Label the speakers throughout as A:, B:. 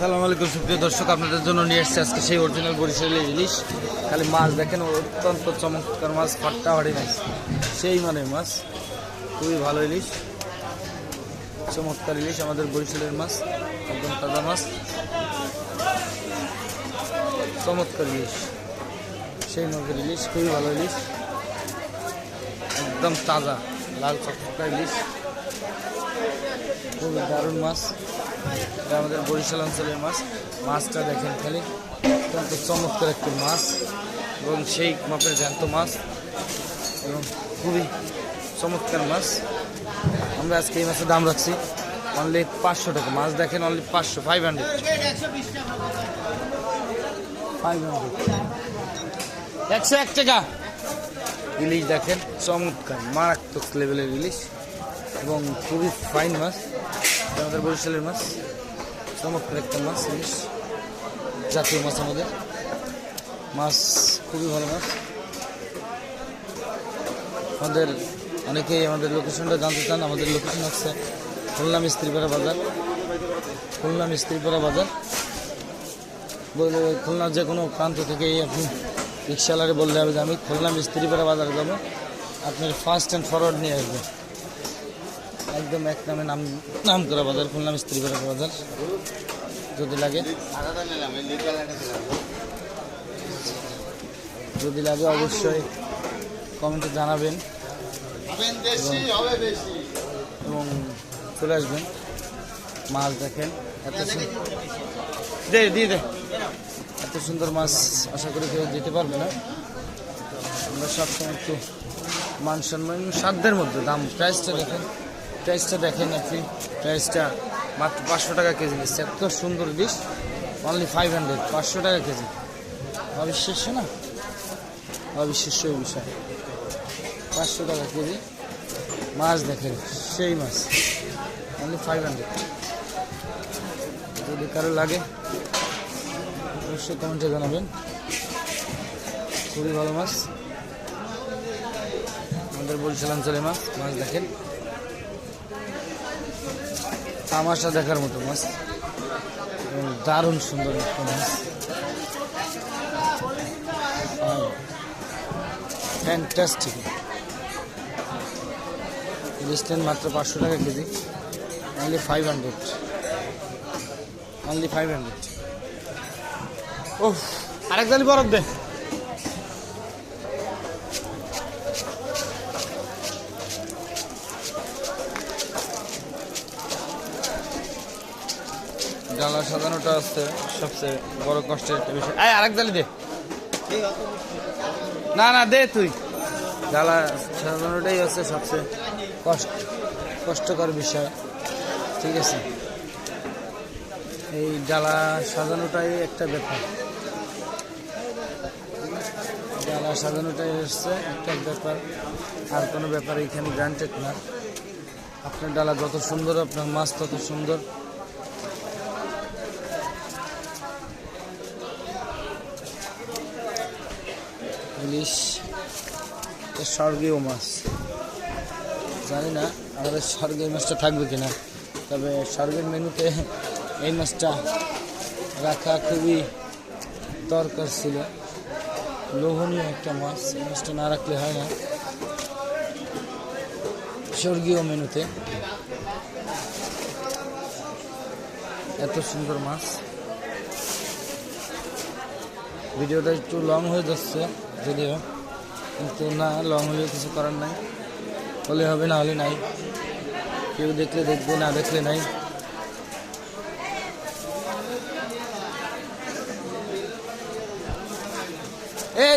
A: আসসালামু আলাইকুম সুপ্রিয় দর্শক, আপনাদের জন্য নিয়ে এসেছি আজকে সেই অরিজিনাল বরিশালের ইলিশ। খালি মাছ দেখেন, অত্যন্ত চমৎকার মাছ, ফাটাফাটি মাছ, সেই মানে মাছ, খুবই ভালো ইলিশ, চমৎকার ইলিশ, আমাদের বরিশালের মাছ, একদম তাজা মাছ, চমৎকার ইলিশ, সেই নগর ইলিশ, খুবই ভালো ইলিশ, একদম তাজা লাল চকচকা ইলিশ, খুবই দারুণ মাছ। এটা আমাদের বরিশাল অঞ্চলের মাছ। মাছটা দেখেন খালি, অত্যন্ত চমৎকার একটি মাছ এবং সেই মাপের জ্যান্ত মাছ এবং খুবই চমৎকার মাছ। আমরা আজকে এই মাছের দাম রাখছি অনলি 500 টাকা। মাছ দেখেন অনলি 500, 500, 101 টাকা। ইলিশ দেখেন চমৎকার মারাত্মক লেভেলের ইলিশ এবং খুবই ফাইন মাছ, আমাদের বরিশালের মাছ, চমৎকার একটা মাছ, ইলিশ জাতীয় মাছ, আমাদের মাছ খুবই ভালো মাছ। আমাদের অনেকেই আমাদের লোকেশনটা জানতে চান। আমাদের লোকেশন হচ্ছে খুলনা মিস্ত্রিপাড়া বাজার, খুলনা মিস্ত্রিপাড়া বাজার বললে খুলনার যে কোনো প্রান্ত থেকেই আপনি রিক্সাওয়ালারে বললে হবে যে আমি খুলনা মিস্ত্রিপাড়া বাজারে যাবো, আপনার ফার্স্ট অ্যান্ড ফরওয়ার্ড নিয়ে আসবে, একদম এক নামে নাম করা বাজার, খুলনা মিস্ত্রিপাড়া বাজার। যদি লাগে অবশ্যই কমেন্টে জানাবেন এবং চলে আসবেন। মাছ দেখেন এত এত সুন্দর মাছ আশা করি কেউ দিতে পারবে না। আমরা সবসময় একটু মান সম্মান সাধ্যের মধ্যে দাম, প্রাইসটা দেখেন আপনি, প্রাইসটা মাত্র 500 টাকা কেজি নিচ্ছে। এত সুন্দর ডিশ অনলি 500, 500 টাকা কেজি। অবিশ্বাস্য না? অবিশ্বাস্য বিষয়। 500 টাকা কেজি মাছ দেখেন, সেই মাছ অনলি 500। যদি কারো লাগে অবশ্যই কমেন্টে জানাবেন। খুবই ভালো মাছ, আমাদের বরিশাল অঞ্চলের মাছ। মাছ দেখেন তামাশা দেখার মতো মাছ এবং দারুণ সুন্দর একটা মাছ, ফ্যান্টাস্টিক। ইলিশটেন মাত্র 500 টাকা কেজি, অনলি 500, অনলি 500। ও আরেক জালি বরফ দে। ডালা সাজানোটা হচ্ছে সবচেয়ে বড় কষ্টের একটা বিষয়। আরেক জালি দে। না দে তুই। ডালা সাজানোটাই হচ্ছে সবচেয়ে কষ্টকর বিষয়, ঠিক আছে? এই ডালা সাজানোটাই একটা ব্যাপার, ডালা সাজানোটাই হচ্ছে একটা ব্যাপার, আর কোনো ব্যাপার এখানে গ্রান্টেড না। আপনার ডালা যত সুন্দর, আপনার মাছ তত সুন্দর। ইলিশ স্বর্গীয় মাছ, জানি না আমাদের স্বর্গের মাছটা থাকবে কিনা, তবে স্বর্গের মেনুতে এই মাছটা রাখা খুবই দরকার ছিল। লোভনীয় একটা মাছ, এই মাছটা না রাখলে হয় না স্বর্গীয় মেনুতে। এত সুন্দর মাছ। ভিডিওটা একটু লং হয়ে যাচ্ছে যদিও, কিন্তু না, লং হলেও কিছু করার নাই, হলে হবে না হলে নাই, কেউ দেখলে দেখবে, না দেখলে নাই।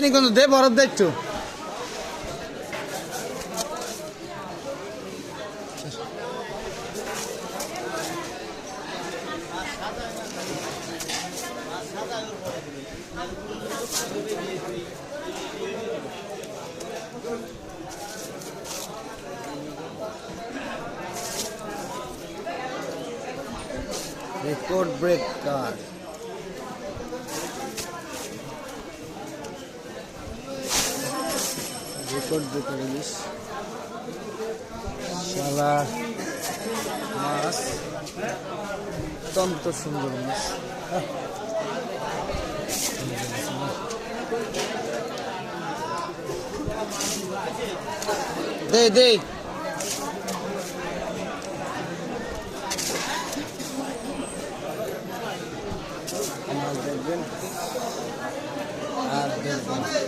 A: নিকুঞ্জ দে বরফ দে একটু। রেকর্ড ব্রেকার, ইলিশ, শালা মাছ, অত্যন্ত সুন্দর মাছ। দে দে দেখবেন আর দেখবেন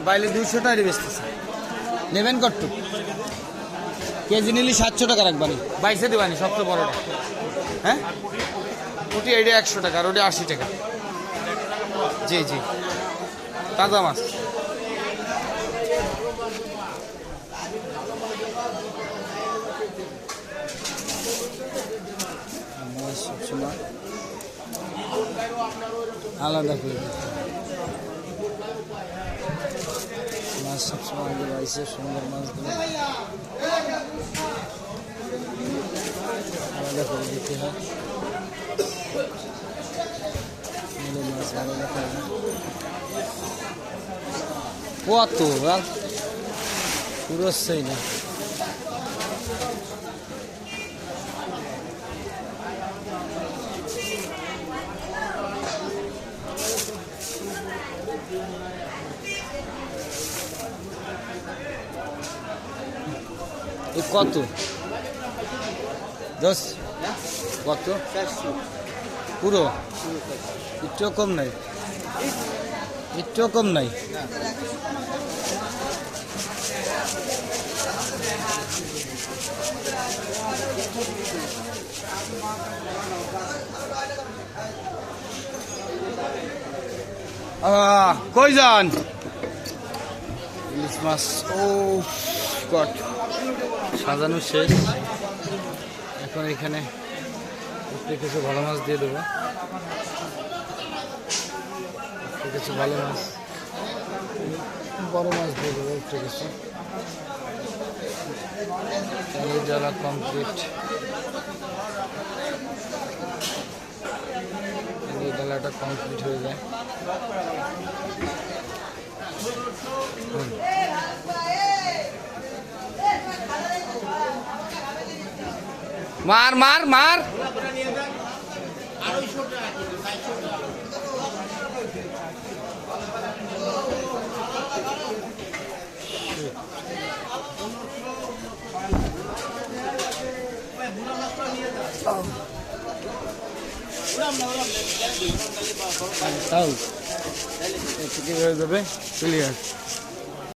A: বাইলে 200 টাকা বেচতেছে নেবেন কট্টু কেজি নিলি 700 টাকা রাখবানি 22 দিবানি সবচেয়ে বড়টা হ্যাঁ ওটি এটা 100 টাকা আর ওটা 80 টাকা জি জি তাজা মাছ সবসময় আলাদা করে মাছ সবসময় আগে বাইছে সুন্দর মাছগুলো আলাদা করে দিতে হয় মাছ আলাদা করে কত পুরো সেই না কত 10 কত পুরো একটু কম নাই একটু কম নাই কই যান ইলিশ মাছ ও গড সাজানো শেষ এখন এখানে কিছু ভালো মাছ দিয়ে দেবো কিছু ভালো মাছ বড় মাছ দিয়ে দেবো একটু কিছু জ্বালা কমপ্লিট জ্বালাটা কমপ্লিট হয়ে যায় মার মার মার তাও এটুকু হয়ে যাবে ক্লিয়ার